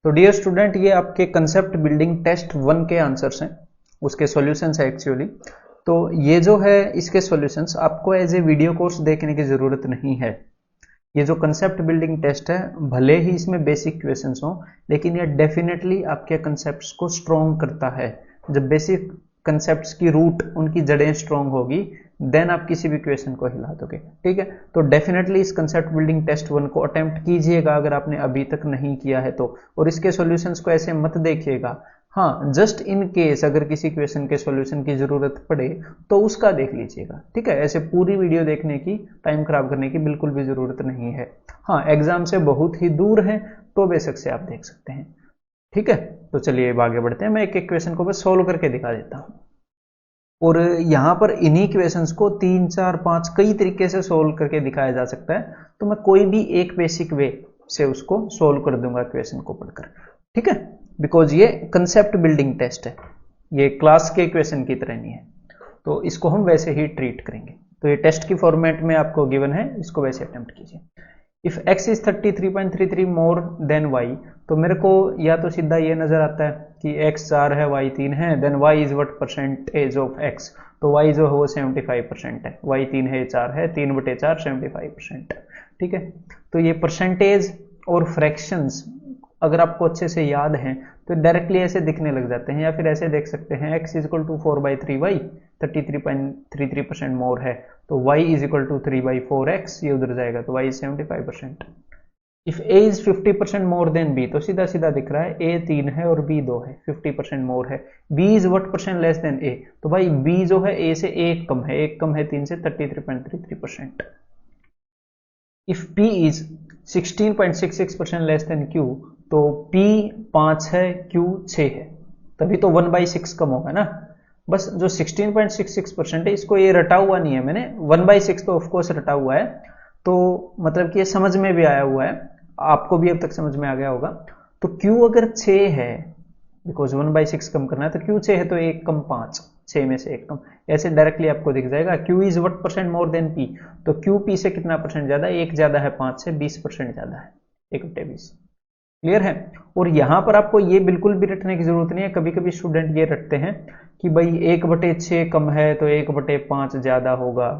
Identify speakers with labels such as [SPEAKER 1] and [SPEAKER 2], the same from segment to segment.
[SPEAKER 1] तो dear student, ये आपके कंसेप्ट बिल्डिंग टेस्ट 1 के आंसर्स हैं, उसके सॉल्यूशंस है एक्चुअली। तो ये जो है इसके सॉल्यूशंस आपको एज ए वीडियो कोर्स देखने की ज़रूरत नहीं है। ये जो कंसेप्ट बिल्डिंग टेस्ट है, भले ही इसमें बेसिक क्वेश्चंस हों, लेकिन ये डेफिनेटली आपके कंसेप्ट्स को स्ट्रॉन्ग करता है। जब बेसिक कंसेप्ट्स की रूट, उनकी जड़ें स्ट्रॉन्ग होगी, देन आप किसी भी क्वेश्चन को हिला दोगे। ठीक है, तो डेफिनेटली इस कंसेप्ट बिल्डिंग टेस्ट 1 को अटेम्प्ट कीजिएगा अगर आपने अभी तक नहीं किया है तो। और इसके सॉल्यूशंस को ऐसे मत देखिएगा, हाँ जस्ट इन केस अगर किसी क्वेश्चन के सॉल्यूशन की जरूरत पड़े तो उसका देख लीजिएगा। ठीक है, ऐसे पूरी वीडियो देखने की, टाइम खराब करने की बिल्कुल भी जरूरत नहीं है। हाँ, एग्जाम से बहुत ही दूर है तो बेशक से आप देख सकते हैं। ठीक है, तो चलिए अब आगे बढ़ते हैं। मैं एक एक क्वेश्चन को बस सोल्व करके दिखा देता हूं, और यहां पर इन्हीं क्वेश्चंस को 3, 4, 5 कई तरीके से सोल्व करके दिखाया जा सकता है। तो मैं कोई भी एक बेसिक वे से उसको सोल्व कर दूंगा क्वेश्चन को पढ़कर। ठीक है, बिकॉज ये कंसेप्ट बिल्डिंग टेस्ट है, ये क्लास के क्वेश्चन की तरह नहीं है, तो इसको हम वैसे ही ट्रीट करेंगे। तो ये टेस्ट की फॉर्मेट में आपको गिवन है, इसको वैसे अटेम्प्ट कीजिए। If x is 33.33 more than y, तो मेरे को या तो सीधा ये नजर आता है कि x 4 है, y 3 है, then y is what percentage of x, तो y जो है वो 75% है, y 3 है, 4 है, 3/4 75%। ठीक है, तो ये परसेंटेज और फ्रैक्शंस अगर आपको अच्छे से याद हैं तो डायरेक्टली ऐसे दिखने लग जाते हैं, या फिर ऐसे देख सकते हैं x is equal to 4/3y, 33.33% more है, तो y is equal to 3/4x, ये उधर जाएगा तो y is 75%। If a is 50% more than b, तो सीधा सीधा दिख रहा है a 3 है और b 2 है, 50% मोर है। b is what percent less then a, तो भाई b जो है a से 1 कम है, 1 कम है 3 से, 33.33%। If p is 16.66% less than q, तो p 5 है, q 6 है, तभी तो 1/6 कम होगा ना। बस जो 16.66% है, इसको ये रटा हुआ नहीं है मैंने, 1/6 तो ऑफकोर्स रटा हुआ है, तो मतलब कि ये समझ में भी आया हुआ है, आपको भी अब तक समझ में आ गया होगा। तो q अगर 6 है, बिकॉज 1/6 कम करना है, तो q 6 है तो 1 कम 5, 6 में से 1 कम, ऐसे डायरेक्टली आपको दिख जाएगा। q is what percent more then p, तो q p से कितना परसेंट ज्यादा है, 1 ज्यादा है 5 से, 20% ज्यादा है, 1/20। क्लियर है। और यहां पर आपको ये बिल्कुल भी रटने की जरूरत नहीं है। कभी कभी स्टूडेंट ये रटते हैं कि भाई 1/6 कम है तो 1/5 ज्यादा होगा,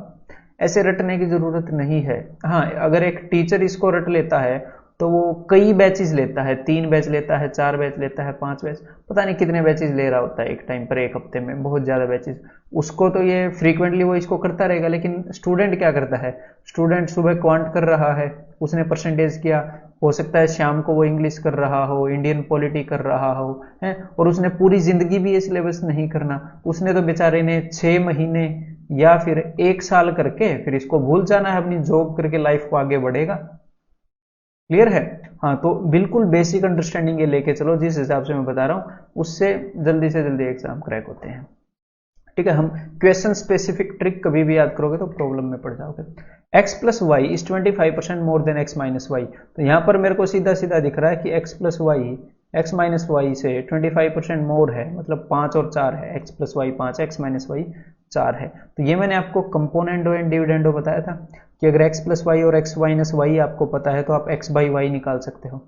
[SPEAKER 1] ऐसे रटने की जरूरत नहीं है। हाँ, अगर एक टीचर इसको रट लेता है तो वो कई बैचेस लेता है, 3 बैच लेता है, 4 बैच लेता है, 5 बैच, पता नहीं कितने बैचेस ले रहा होता है एक टाइम पर, एक हफ्ते में बहुत ज्यादा बैचेस। उसको तो ये फ्रीक्वेंटली वो इसको करता रहेगा, लेकिन स्टूडेंट क्या करता है, स्टूडेंट सुबह क्वांट कर रहा है, उसने परसेंटेज किया, हो सकता है शाम को वो इंग्लिश कर रहा हो, इंडियन पॉलिटी कर रहा हो, है, और उसने पूरी जिंदगी भी ये सिलेबस नहीं करना, उसने तो बेचारे ने 6 महीने या फिर 1 साल करके फिर इसको भूल जाना है, अपनी जॉब करके लाइफ को आगे बढ़ेगा। क्लियर है। हाँ, तो बिल्कुल बेसिक अंडरस्टैंडिंग ये लेके चलो, जिस हिसाब से मैं बता रहा हूं उससे जल्दी से जल्दी एग्जाम क्रैक होते हैं। ठीक है, हम क्वेश्चन स्पेसिफिक ट्रिक कभी भी याद करोगे तो प्रॉब्लम में पड़ जाओगे। x plus y is 25% more than x minus y, तो यहां पर मेरे को सीधा सीधा दिख रहा है कि x plus y x minus y से 25% मोर है, मतलब 5 और 4 है, x plus y 5, x minus y 4 है। तो ये मैंने आपको कंपोनेंडो एंड डिविडेंडो बताया था कि अगर x प्लस वाई और x माइनस वाई आपको पता है तो आप x बाई वाई निकाल सकते हो।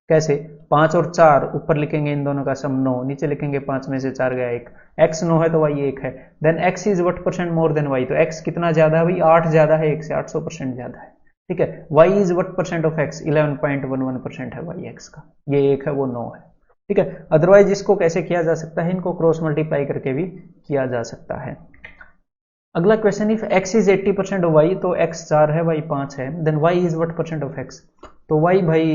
[SPEAKER 1] कैसे, 5 और 4 ऊपर लिखेंगे इन दोनों का सम 9, नीचे लिखेंगे 5 में से 4 गया 1, x 9 है तो y 1 है, then x is what percent more than y, तो x कितना ज्यादा है भाई, 8 ज्यादा है 1 से, 800% ज्यादा है। ठीक है, y is what percent of x, 11.11% है y x का, ये 1 है वो 9 है। ठीक है, अदरवाइज इसको कैसे किया जा सकता है, इनको क्रॉस मल्टीप्लाई करके भी किया जा सकता है। अगला question, if x is 80% of y, तो x 4 है, y 5 है, then y is what percent of x, तो y भाई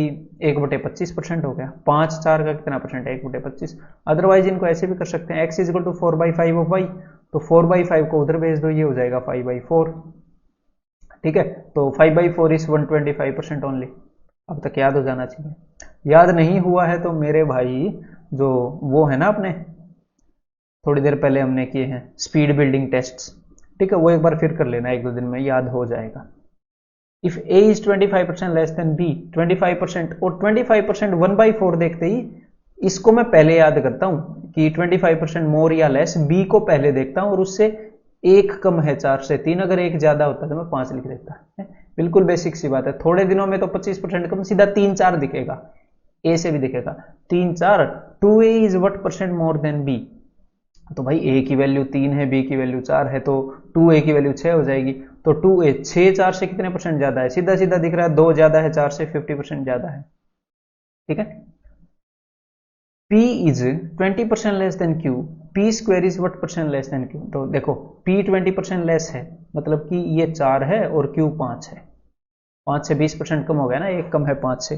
[SPEAKER 1] 1/25% हो गया, 5 4 का कितना परसेंट है, 1/25। अदरवाइज इनको ऐसे भी कर सकते हैं, x is equal to 4/5 of y, तो 4/5 को उधर भेज दो, ये हो जाएगा 5/4। ठीक है, तो 5/4 इज 125% ओनली। अब तक याद हो जाना चाहिए, याद नहीं हुआ है तो मेरे भाई जो वो है ना, अपने थोड़ी देर पहले हमने किए हैं स्पीड बिल्डिंग टेस्ट्स, ठीक है, वो एक बार फिर कर लेना, 1-2 दिन में याद हो जाएगा। If a is 25% less than b, 25% और 25% 1/4 देखते ही इसको मैं पहले याद करता हूं कि 25% मोर या लेस, b को पहले देखता हूं और उससे 1 कम है 4 से 3, अगर 1 ज्यादा होता तो मैं 5 लिख देता है। बिल्कुल बेसिक सी बात है, थोड़े दिनों में तो 25% कम, सीधा 3 4 दिखेगा, ए से भी दिखेगा 3 4 2a is what percent more than B. तो भाई a की वैल्यू 3 है, b की वैल्यू 4 है, तो 2a की वैल्यू 6 हो जाएगी। तो 2a 6 4 से कितने परसेंट ज्यादा है? सीधा सीधा दिख रहा है 2 ज्यादा है 4 से, 50% ज्यादा है। ठीक है। p is 20% less than q, p square is what percent less then q। तो देखो p 20% लेस है, मतलब कि ये 4 है और q 5 है। 5 से 20% कम हो गया ना, एक कम है 5 से।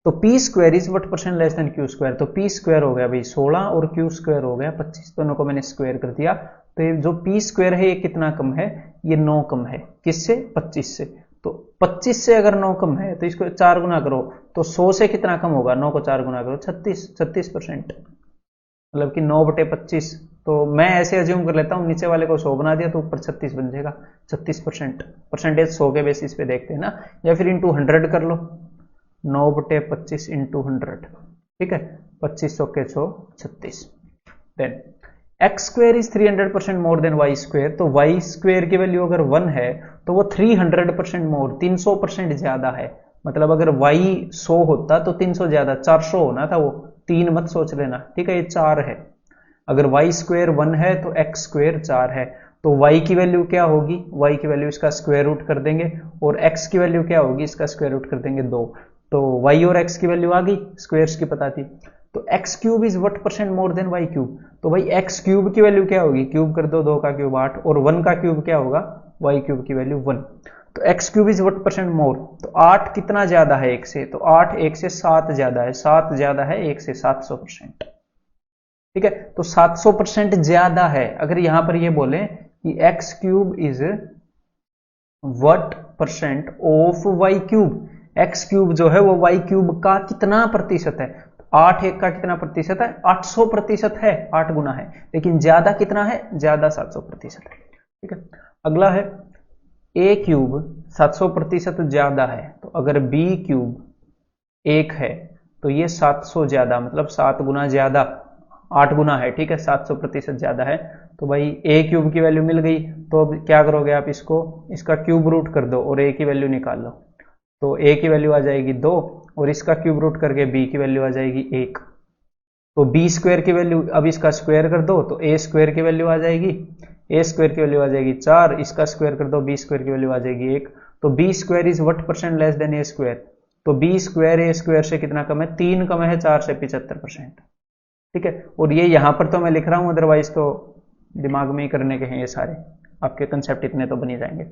[SPEAKER 1] तो P square is what percent less then Q square. तो पी स्क्वायर हो गया भाई 16 और क्यू स्क्वायर हो गया 25, दोनों को मैंने स्क्वायर कर दिया। तो ये जो पी स्क्वायर है ये कितना कम है? ये 9 कम है। किससे? 25 से। तो 25 से अगर 9 कम है तो इसको 4 गुना करो, तो 100 से कितना कम होगा? 9 को 4 गुना करो, 36%। मतलब कि 9/25। तो मैं ऐसे अज्यूम कर लेता हूँ, नीचे वाले को 100 बना दिया तो ऊपर 36 बन जाएगा। 36%। परसेंटेज 100 के बेसिस पे देखते हैं ना, या फिर इंटू 100 कर लो, 9/25 इंटू 100। ठीक है, 25 100 के 100 36। Then x square is 300% more than y square. तो वाई स्क्वेयर की वैल्यू अगर 1 है तो वो 300% मोर, 300% ज्यादा है। मतलब अगर y 100 होता तो 300 ज्यादा, 400 होना था वो, 3 मत सोच लेना। ठीक है, ये 4 है। अगर वाई स्क्वेयर 1 है तो एक्स स्क्वेयर 4 है। तो y की वैल्यू क्या होगी? y की वैल्यू इसका स्क्वायर रूट कर देंगे, और x की वैल्यू क्या होगी? इसका स्क्वायर रूट कर देंगे 2। तो y और x की वैल्यू आ गई, स्क्वायर्स की पता थी। तो x cube is what percent more than y cube. तो भाई एक्स क्यूब की वैल्यू क्या होगी? क्यूब कर दो, 2 का क्यूब 8, और 1 का क्यूब क्या होगा? वाई क्यूब की वैल्यू 1। तो x cube is what percent मोर। तो 8 कितना ज्यादा है 1 से? तो 8 1 से 7 ज्यादा है, 7 ज्यादा है 1 से, 700%। ठीक है, तो 700% ज्यादा है। अगर यहां पर ये बोले कि x cube is what percent of y cube, x cube जो है वो वाई क्यूब का कितना प्रतिशत है? 8 1 का कितना प्रतिशत है? 800% है, 8 गुना है। लेकिन ज्यादा कितना है? ज्यादा 700% है। ठीक है, अगला है ए क्यूब 700% ज्यादा है। तो अगर बी क्यूब 1 है तो ये 700 ज्यादा, मतलब 7 गुना ज्यादा, 8 गुना है। ठीक है, 700% ज्यादा है। तो भाई ए क्यूब की वैल्यू मिल गई। तो अब क्या करोगे आप? इसका क्यूब रूट कर दो और ए की वैल्यू निकाल लो। तो ए की वैल्यू आ जाएगी 2, और इसका क्यूब रूट करके बी की वैल्यू आ जाएगी 1। तो बी स्क्वायर की वैल्यू, अब इसका स्क्वायर कर दो तो ए स्क्वायर की वैल्यू आ जाएगी, ए स्क्वायर की वैल्यू आ जाएगी 4, इसका स्क्वायर कर दो, बी स्क्वायर की वैल्यू आ जाएगी 1। तो b square is what percent less than a square. तो बी स्क्वायर ए स्क्वायर से कितना कम है? 3 कम है 4 से, 75%। ठीक है, और ये यहां पर तो मैं लिख रहा हूं, अदरवाइज तो दिमाग में ही करने के हैं ये सारे, आपके कंसेप्ट इतने तो बन ही जाएंगे।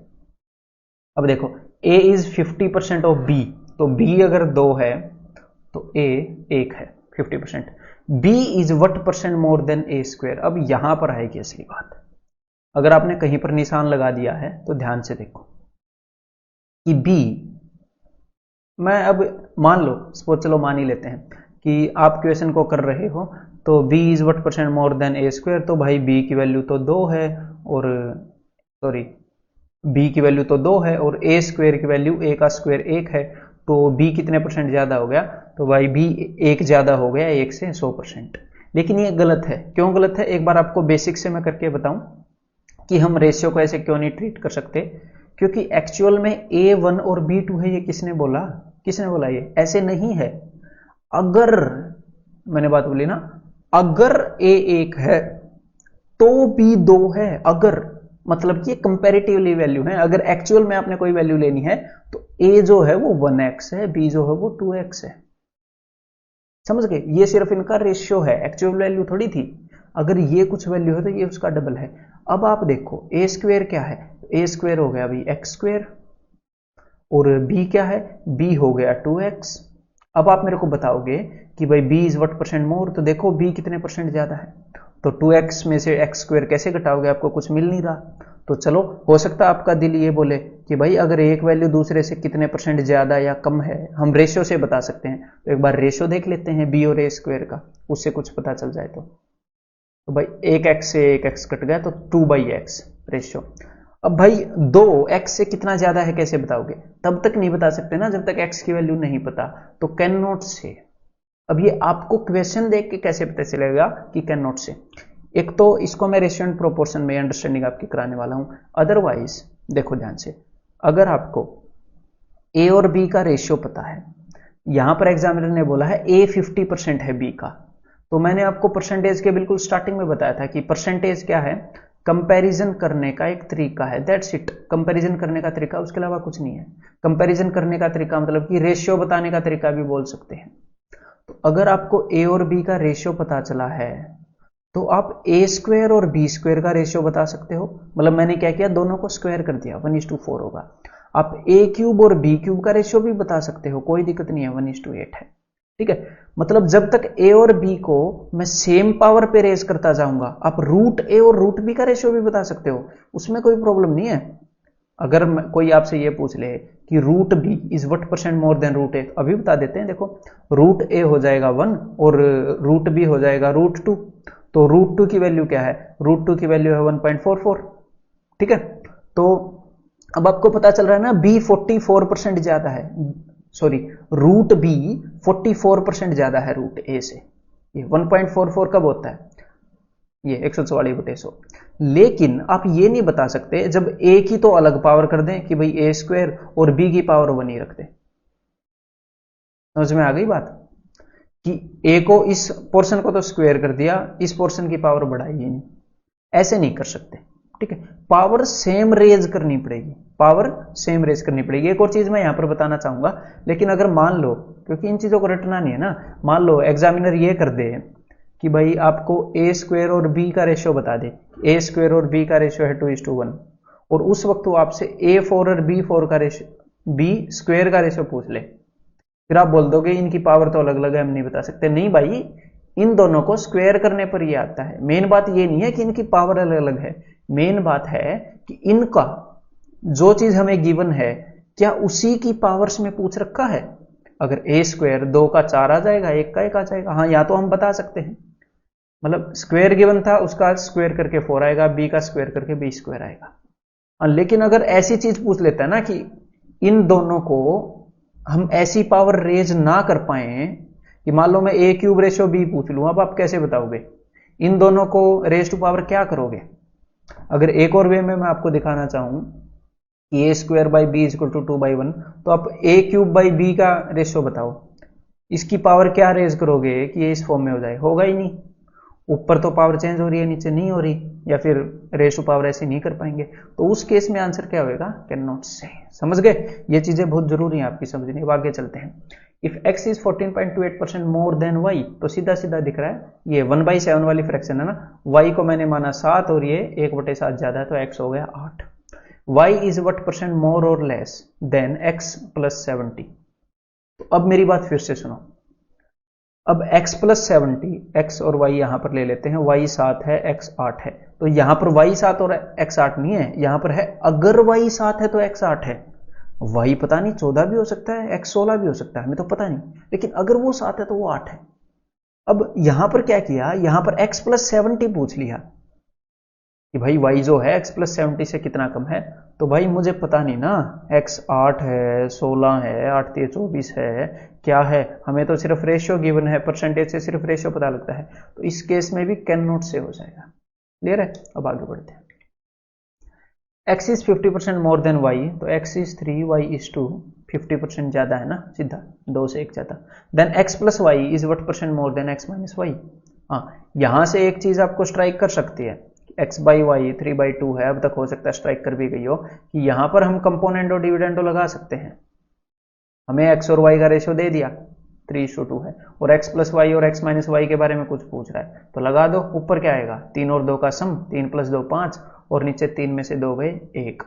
[SPEAKER 1] अब देखो a इज 50% ऑफ b। तो b अगर 2 है तो a 1 है, 50%। b is what percent more then a square. अब यहां पर आएगी असली बात। अगर आपने कहीं पर निशान लगा दिया है तो ध्यान से देखो कि b, मैं अब मान लो, सपोज चलो मान ही लेते हैं कि आप क्वेश्चन को कर रहे हो, तो b is what percent more then a square. तो भाई b की वैल्यू तो 2 है, और सॉरी b की वैल्यू तो 2 है, और a स्क्वायर की वैल्यू a का स्क्वायर 1 है। तो b कितने परसेंट ज्यादा हो गया? तो भाई b 1 ज्यादा हो गया 1 से, 100%। लेकिन ये गलत है। क्यों गलत है? एक बार आपको बेसिक से मैं करके बताऊं कि हम रेशियो को ऐसे क्यों नहीं ट्रीट कर सकते। क्योंकि एक्चुअल में a1 और b2 है, ये किसने बोला? किसने बोला? ये ऐसे नहीं है। अगर, मैंने बात बोली ना, अगर a 1 है तो b 2 है। अगर, मतलब कि कंपैरेटिवली वैल्यू है। अगर एक्चुअल में आपने कोई वैल्यू लेनी है तो a जो है वो 1x है, b जो है वो 2x है। समझ गए? ये सिर्फ इनका रेशियो है, एक्चुअल वैल्यू थोड़ी थी। अगर ये कुछ वैल्यू है तो ये उसका डबल है। अब आप देखो a स्क्वायर क्या है? a स्क्वायर हो गया भाई x स्क्वायर, और b क्या है? b हो गया 2x। अब आप मेरे को बताओगे कि भाई b इज व्हाट परसेंट मोर। तो देखो b कितने परसेंट ज्यादा है। तो 2x में से x स्क्वायर कैसे घटाओगे? आपको कुछ मिल नहीं रहा। तो चलो, हो सकता है आपका दिल ये बोले कि भाई अगर एक वैल्यू दूसरे से कितने परसेंट ज्यादा या कम है, हम रेशियो से बता सकते हैं। तो एक बार रेशियो देख लेते हैं b और a स्क्वायर का, उससे कुछ पता चल जाए। तो भाई 1x से 1x कट गया तो 2/x रेशियो। अब भाई 2x से कितना ज्यादा है कैसे बताओगे? तब तक नहीं बता सकते ना जब तक x की वैल्यू नहीं पता। तो कैन नॉट से। अब ये आपको क्वेश्चन देख के कैसे पता चलेगा कि कैन नॉट से? एक तो इसको मैं रेशियो एंड प्रोपोर्शन में अंडरस्टैंडिंग आपकी कराने वाला हूं। अदरवाइज देखो ध्यान से, अगर आपको a और b का रेशियो पता है यहां पर एग्जामिनर ने बोला है ए 50% है बी का, तो मैंने आपको परसेंटेज के बिल्कुल स्टार्टिंग में बताया था कि परसेंटेज क्या है, कंपैरिजन करने का एक तरीका है, दैट्स इट। कंपैरिजन करने का तरीका, उसके अलावा कुछ नहीं है। कंपैरिजन करने का तरीका मतलब कि रेशियो बताने का तरीका भी बोल सकते हैं। तो अगर आपको ए और बी का रेशियो पता चला है तो आप ए स्क्वायर और बी स्क्वायर का रेशियो बता सकते हो। मतलब मैंने क्या किया, दोनों को स्क्वायर कर दिया, 1:4 होगा। आप ए क्यूब और बी क्यूब का रेशियो भी बता सकते हो, कोई दिक्कत नहीं है, 1:8 है। ठीक है, मतलब जब तक ए और बी को मैं सेम पावर पे रेज करता जाऊंगा, आप रूट ए और रूट बी का रेशियो भी बता सकते हो, उसमें कोई प्रॉब्लम नहीं है। अगर कोई आपसे ये पूछ ले कि root B is what percent more than root A, अभी बता देते हैं। देखो, रूट ए हो जाएगा 1 और रूट बी हो जाएगा √2, तो √2 की वैल्यू क्या है, √2 की वैल्यू है 1.44। ठीक है, तो अब आपको पता चल रहा है ना, बी 44% ज्यादा है, सॉरी रूट बी 44% ज्यादा है रूट ए से। ये 1.44 कब होता है, ये 144/100। लेकिन आप ये नहीं बता सकते जब ए की तो अलग पावर कर दें कि भाई ए स्क्वायर और बी की पावर 1 ही रख दें। समझ में आ गई बात, कि ए को इस पोर्शन को तो स्क्वायर कर दिया, इस पोर्शन की पावर बढ़ाई ही नहीं, ऐसे नहीं कर सकते। ठीक है, पावर सेम रेज करनी पड़ेगी, पावर सेम रेज करनी पड़ेगी। एक और चीज मैं यहां पर बताना चाहूंगा, लेकिन अगर मान लो, क्योंकि इन चीजों को रटना नहीं है ना, मान लो एग्जामिनर ये कर दे कि भाई आपको ए स्क्वायर और बी का रेशियो बता दे, ए स्क्वायर और बी का रेशियो है 2:1, और उस वक्त वो आपसे A4 और B4 का रेशियो, बी स्क्वायर का रेशियो पूछ ले, फिर आप बोल दोगे इनकी पावर तो अलग अलग है, हम नहीं बता सकते। नहीं भाई, इन दोनों को स्क्वायर करने पर ये आता है। मेन बात ये नहीं है कि इनकी पावर अलग अलग है, मेन बात है कि इनका जो चीज हमें गिवन है क्या उसी की पावर्स में पूछ रखा है। अगर ए स्क्वायर 2 का 4 आ जाएगा, 1 का 1 आ जाएगा, हाँ या तो हम बता सकते हैं, मतलब स्क्वायर गिवन था उसका स्क्वायर करके 4 आएगा, बी का स्क्वायर करके बी स्क्वायर आएगा। लेकिन अगर ऐसी चीज पूछ लेता है ना कि इन दोनों को हम ऐसी पावर रेज ना कर पाए कि मान लो मैं ए क्यूब रेशियो बी पूछ लूं, अब आप कैसे बताओगे, इन दोनों को रेज टू पावर क्या करोगे। अगर एक और वे में मैं आपको दिखाना चाहूं कि A square by B is equal to 2/1, तो आप ए क्यूब बाई बी का रेशियो बताओ, इसकी पावर क्या रेज करोगे कि ये इस फॉर्म में हो जाए, होगा ही नहीं। ऊपर तो पावर चेंज हो रही है, नीचे नहीं हो रही, या फिर रेस टू पावर ऐसे नहीं कर पाएंगे, तो उस केस में आंसर क्या होगा, कैन नॉट से। समझ गए, ये चीजें बहुत जरूरी हैं आपकी समझनी। अब आगे चलते हैं। If x is 14.28% more than y, तो सीधा सीधा दिख रहा है ये 1/7 वाली फ्रैक्शन है ना, y को मैंने माना 7 और ये 1/7 ज्यादा है, तो x हो गया 8। y is what percent more और लेस देन x + 70। तो अब मेरी बात फिर से सुनो, अब x + 70, x और y यहां पर ले लेते हैं, y 7 है, x 8 है, तो यहां पर y 7 और x 8 नहीं है, यहां पर है अगर y 7 है तो x 8 है। y पता नहीं 14 भी हो सकता है, x 16 भी हो सकता है, हमें तो पता नहीं, लेकिन अगर वो 7 है तो वो 8 है। अब यहां पर क्या किया, यहां पर x + 70 पूछ लिया कि भाई y जो है x + 70 से कितना कम है, तो भाई मुझे पता नहीं ना, x 8 है, 16 है, 8 3 24 है, क्या है, हमें तो सिर्फ रेशियो गिवन है, परसेंटेज से सिर्फ रेशियो पता लगता है, तो इस केस में भी कैन नॉट से हो जाएगा। क्लियर है, अब आगे बढ़ते हैं। x is 50% more than y, तो x इज 3, y इज 2, 50% ज्यादा है ना, सीधा 2 से 1 ज्यादा। Then x + y is what percent more than x - y। हाँ, यहां से एक चीज आपको स्ट्राइक कर सकती है, x/y 3/2 है, अब तक हो सकता है स्ट्राइक कर भी गई हो, कि यहां पर हम कंपोनेंट और डिविडेंडो लगा सकते हैं। हमें x और y का रेशियो दे दिया 3:2 है, और x + y और x - y के बारे में कुछ पूछ रहा है, तो लगा दो। ऊपर क्या आएगा, 3 और 2 का सम, 3 + 2 5, और नीचे 3 में से 2 गए 1।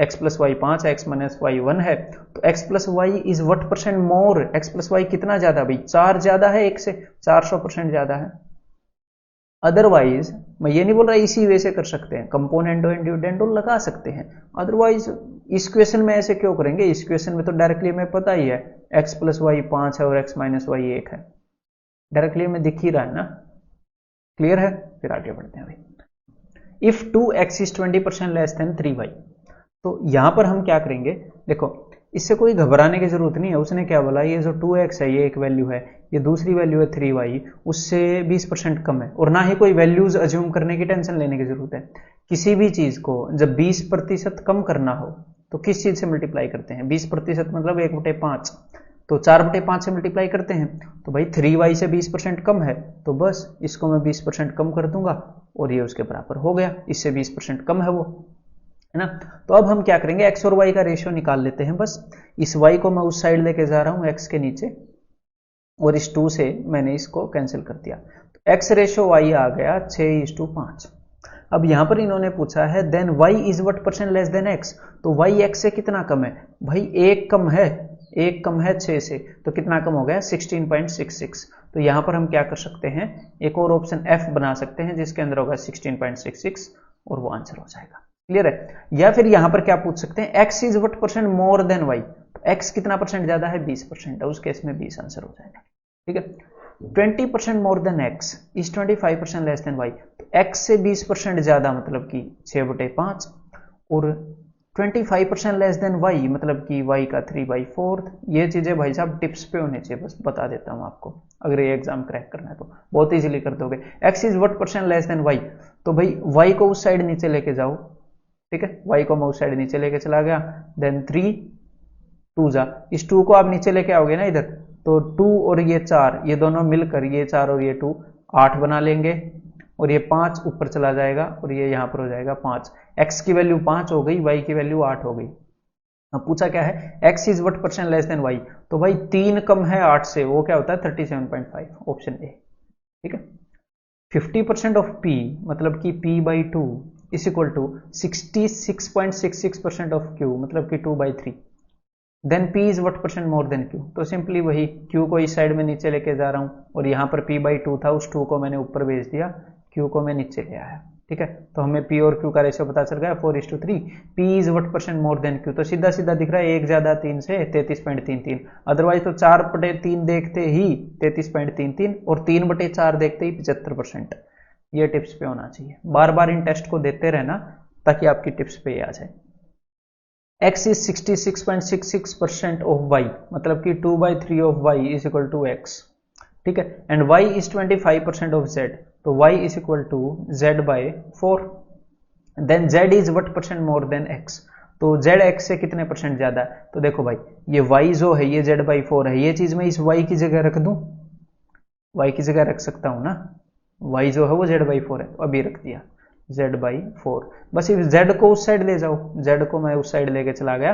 [SPEAKER 1] x + y 5 है, x - y 1 है, तो x + y is what percent more, x + y कितना ज्यादा भाई, 4 ज्यादा है 1 से, 400% ज्यादा है। अदरवाइज मैं ये नहीं बोल रहा इसी वे से कर सकते हैं, कंपोनेंटो एंड डिविडेंडो लगा सकते हैं, अदरवाइज इस क्वेश्चन में ऐसे क्यों करेंगे, इस क्वेश्चन में तो डायरेक्टली हमें पता ही है x + y 5 है और x - y 1 है, डायरेक्टली हमें दिख ही रहा है ना। क्लियर है, फिर आगे बढ़ते हैं भाई। If 2x is 20% less than 3y, तो यहां पर हम क्या करेंगे, देखो इससे कोई घबराने की जरूरत नहीं है। उसने क्या बोला, ये जो 2x है ये एक वैल्यू है, ये दूसरी वैल्यू है 3y, उससे 20% कम है, और ना ही कोई वैल्यूज अज्यूम करने की टेंशन लेने की जरूरत है। किसी भी चीज को जब 20% कम करना हो तो किस चीज से मल्टीप्लाई करते हैं, 20% मतलब 1/5, तो 4/5 से मल्टीप्लाई करते हैं तो भाई 3y से 20% कम है, तो बस इसको मैं 20% कम कर दूंगा और ये उसके बराबर हो गया, इससे 20% कम है वो, है ना। तो अब हम क्या करेंगे, x और y का रेशियो निकाल लेते हैं। बस इस y को मैं उस साइड लेके जा रहा हूं x के नीचे, और इस 2 से मैंने इसको कैंसिल कर दिया, तो x रेशियो y आ गया 6:5। अब यहां पर इन्होंने पूछा है then y is what percent less than x, तो y x से कितना कम है, भाई 1 कम है, 1 कम है 6 से, तो कितना कम हो गया 16.66। तो यहां पर हम क्या कर सकते हैं, एक और ऑप्शन f बना सकते हैं जिसके अंदर होगा 16.66 और वो आंसर हो जाएगा। क्लियर है। या फिर यहां पर क्या पूछ सकते हैं, x is what percent more than y, तो x कितना परसेंट ज्यादा है, 20% है, उस केस में 20 आंसर हो जाएगा। ठीक है। 20% मोर than x is 25% less than y, तो x से 20% ज्यादा मतलब कि 6/5, और 25% लेस देन y मतलब कि y का 3/4। ये चीजें भाई साहब टिप्स पे होने चाहिए, बस बता देता हूं आपको, अगर ये एग्जाम क्रैक करना है तो बहुत इजीली कर दोगे। x is what percent less then y, तो भाई y को उस साइड नीचे लेके जाओ, ठीक है, y को मैं उस साइड नीचे लेके चला गया, देन 3 2 जा, इस 2 को आप नीचे लेके आओगे ना इधर, तो 2 और ये 4 ये दोनों मिलकर, ये 4 और ये 2 8 बना लेंगे, और ये 5 ऊपर चला जाएगा और ये यहां पर हो जाएगा 5। x की वैल्यू 5 हो गई, y की वैल्यू 8 हो गई। अब पूछा क्या है, x is what percent less then y, तो भाई 3 कम है 8 से, वो क्या होता है 37.5, ऑप्शन ए। ठीक है। 50% ऑफ p मतलब कि p/2 is equal to 66.66% of q मतलब कि 2/3, then p is what percent more than q, तो सिंपली वही q को इस साइड में नीचे लेके जा रहा हूं, और यहां पर p/2 था, उस 2 को मैंने ऊपर भेज दिया, q को मैं नीचे ले आया। ठीक है, तो हमें p और q का रेशियो पता चल गया 4:3, p is what percent more than q, तो सीधा सीधा दिख रहा है 1 ज्यादा 3 से 33.33, अदरवाइज तो 4/3 देखते ही 33.33 और 3/4 देखते ही 75%। ये टिप्स पे होना चाहिए, बार बार इन टेस्ट को देते रहना ताकि आपकी टिप्स पे आ जाए। x इज 66.66% ऑफ y मतलब कि 2/3 of y is equal to x। ठीक है, and y is 25% of z, तो y is equal to z/4, then z is what percent more than x, तो z x से कितने परसेंट ज्यादा है, तो देखो भाई ये y जो है ये z/4 है, ये चीज मैं इस y की जगह रख दूं, y की जगह रख सकता हूं ना, y जो है वो z/4 है, तो अभी रख दिया z/4। बस इस z को उस साइड ले जाओ, z को मैं उस साइड लेके चला गया,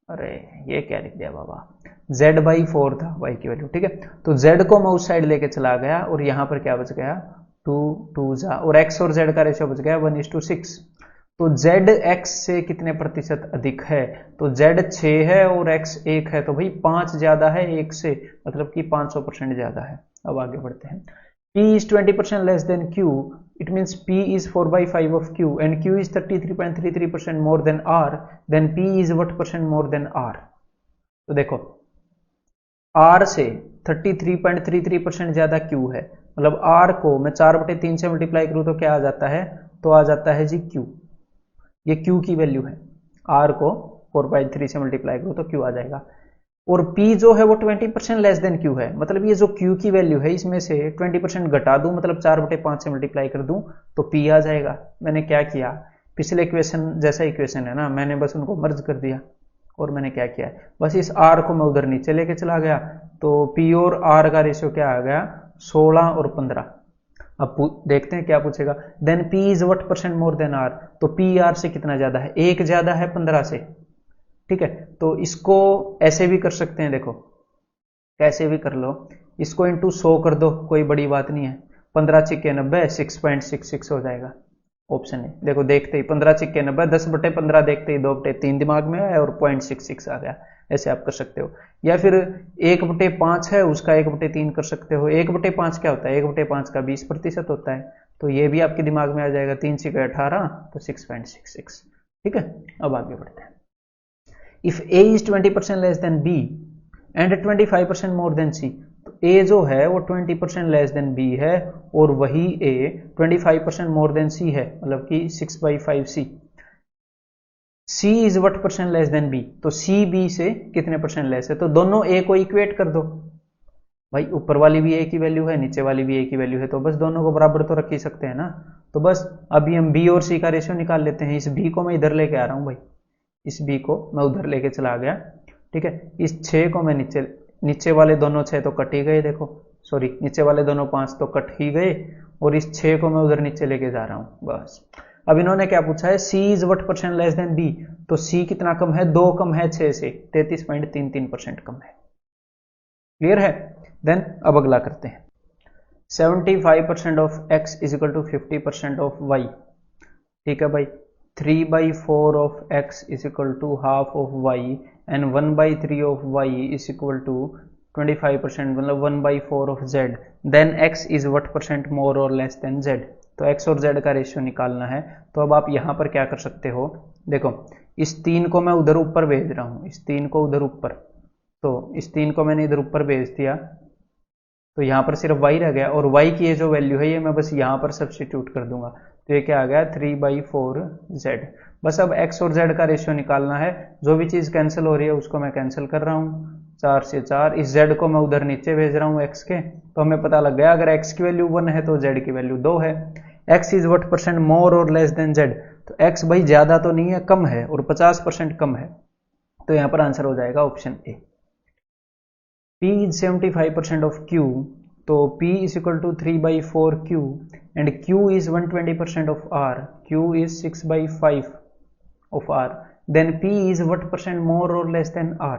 [SPEAKER 1] अरे ये क्या लिख दिया बाबा, z/4 था y की वैल्यू। ठीक है, तो z को मैं उस साइड लेके चला गया, और यहां पर क्या बच गया 2 2 जा, और x और z का रेशियो बच गया 1:6। तो z x से कितने प्रतिशत अधिक है, तो z 6 है और x 1 है, तो भाई 5 ज्यादा है 1 से, मतलब कि 500% ज्यादा है। अब आगे बढ़ते हैं, p is 20% less than q, it means p is 4/5 of q and q is 33.33% more than r, then p is what percent more than r। तो देखो r से 33.33% ज्यादा q है, मतलब r को मैं 4/3 से मल्टीप्लाई करूं तो क्या आ जाता है, तो आ जाता है जी q, ये q की वैल्यू है, r को 4/3 से मल्टीप्लाई करूं तो q आ जाएगा, और p जो है वो 20% लेस देन q है, मतलब ये जो q की वैल्यू है इसमें से 20% घटा दूं, मतलब 4/5 से मल्टीप्लाई कर दूं तो p आ जाएगा। मैंने क्या किया, पिछले इक्वेशन जैसा इक्वेशन है ना, मैंने बस उनको मर्ज कर दिया, और मैंने क्या किया, बस इस r को मैं उधर नीचे लेके चला गया, तो p और r का रेशियो क्या आ गया 16 और 15। अब देखते हैं क्या पूछेगा, then p is what percent more than r, तो p r से कितना ज्यादा है, 1 ज्यादा है 15 से। ठीक है, तो इसको ऐसे भी कर सकते हैं, देखो कैसे भी कर लो, इसको इंटू 100 कर दो, कोई बड़ी बात नहीं है, 15 × 90 6.66 हो जाएगा, ऑप्शन है। देखो देखते ही 15 × 90 10/15 देखते ही 2/3 दिमाग में आया और 0.66 आ गया, ऐसे आप कर सकते हो। या फिर 1/5 है उसका 1/3 कर सकते हो, 1/5 क्या होता है, 1/5 का 20% होता है, तो ये भी आपके दिमाग में आ जाएगा, 3 × 18 तो 6.66। ठीक है, अब आगे बढ़ते हैं, if a is 20% less than b and 25% more than c, तो a जो है वो 20% less than b है और वही a 25% more than c है, मतलब कि 6/5c। c is what percent less than b, तो c b से कितने परसेंट लेस है, तो दोनों a को इक्वेट कर दो, भाई ऊपर वाली भी a की वैल्यू है नीचे वाली भी a की वैल्यू है, तो बस दोनों को बराबर तो रख ही सकते हैं ना। तो बस अभी हम b और c का रेशियो निकाल लेते हैं, इस b को मैं इधर लेके आ रहा हूं भाई, इस b को मैं उधर लेके चला गया, ठीक है, इस 6 को मैं नीचे वाले दोनों 6 तो कट ही गए, देखो सॉरी नीचे वाले दोनों 5 तो कट ही गए, और इस 6 को मैं उधर नीचे लेके जा रहा हूं बस। अब इन्होंने क्या पूछा है, C is what percent less than B, तो सी कितना कम है, 2 कम है 6 से, 33.33% कम है। क्लियर है। देन अब अगला करते हैं, 75% of x is equal to 50% of y। ठीक है भाई, 3/4 of x is equal to half of y and 1/3 of y is equal to 25%, मतलब 1/4 of z। Then x is what percent more और लेस देन z। तो x और z का ratio निकालना है। तो अब आप यहां पर क्या कर सकते हो, देखो इस 3 को मैं उधर ऊपर भेज रहा हूं, इस 3 को उधर ऊपर, तो इस 3 को मैंने इधर ऊपर भेज दिया, तो यहां पर सिर्फ y रह गया, और y की ये जो वैल्यू है ये मैं बस यहां पर सब्स्टिट्यूट कर दूंगा, तो ये क्या आ गया 3/4z। बस अब x और z का रेशियो निकालना है, जो भी चीज कैंसिल हो रही है उसको मैं कैंसिल कर रहा हूं, 4 से 4, इस z को मैं उधर नीचे भेज रहा हूं x के, तो हमें पता लग गया अगर x की वैल्यू 1 है तो z की वैल्यू 2 है। x is what percent more और लेस देन z, तो x भाई ज्यादा तो नहीं है, कम है, और 50% कम है, तो यहां पर आंसर हो जाएगा option A. P is 75% of Q, तो P is equal to 3/4Q and Q is 120% of R, Q is 6/5 of R, then P is what percent more or less than R।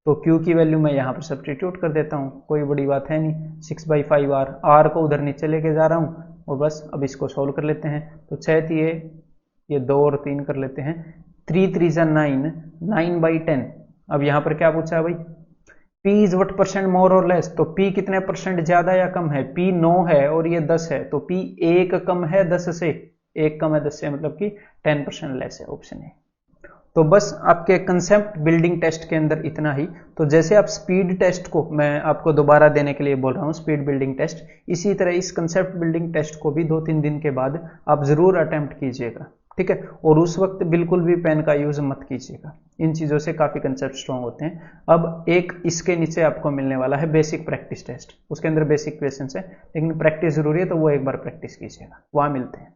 [SPEAKER 1] तो Q की value मैं यहाँ पर substitute कर देता हूँ, कोई बड़ी बात है नहीं, 6/5R, R को उधर नीचे लेके जा रहा हूँ, और बस अब इसको सोल्व कर लेते हैं। तो 6 ये 2 और 3 कर लेते हैं, 3 3 9, 9/10। अब यहाँ पर क्या पूछा है भाई, P is what percent more और लेस, तो P कितने परसेंट ज्यादा या कम है, P 9 है और ये 10 है, तो P 1 कम है 10 से, 1 कम है 10 से, मतलब कि 10% लेस है, ऑप्शन ए। तो बस आपके कंसेप्ट बिल्डिंग टेस्ट के अंदर इतना ही। तो जैसे आप स्पीड टेस्ट को मैं आपको दोबारा देने के लिए बोल रहा हूँ, स्पीड बिल्डिंग टेस्ट, इसी तरह इस कंसेप्ट बिल्डिंग टेस्ट को भी 2-3 दिन के बाद आप जरूर अटेम्प्ट कीजिएगा, ठीक है, और उस वक्त बिल्कुल भी पेन का यूज मत कीजिएगा, इन चीजों से काफी कंसेप्ट स्ट्रॉन्ग होते हैं। अब एक इसके नीचे आपको मिलने वाला है बेसिक प्रैक्टिस टेस्ट, उसके अंदर बेसिक क्वेश्चन है, लेकिन प्रैक्टिस जरूरी है, तो वो एक बार प्रैक्टिस कीजिएगा। वहां मिलते हैं।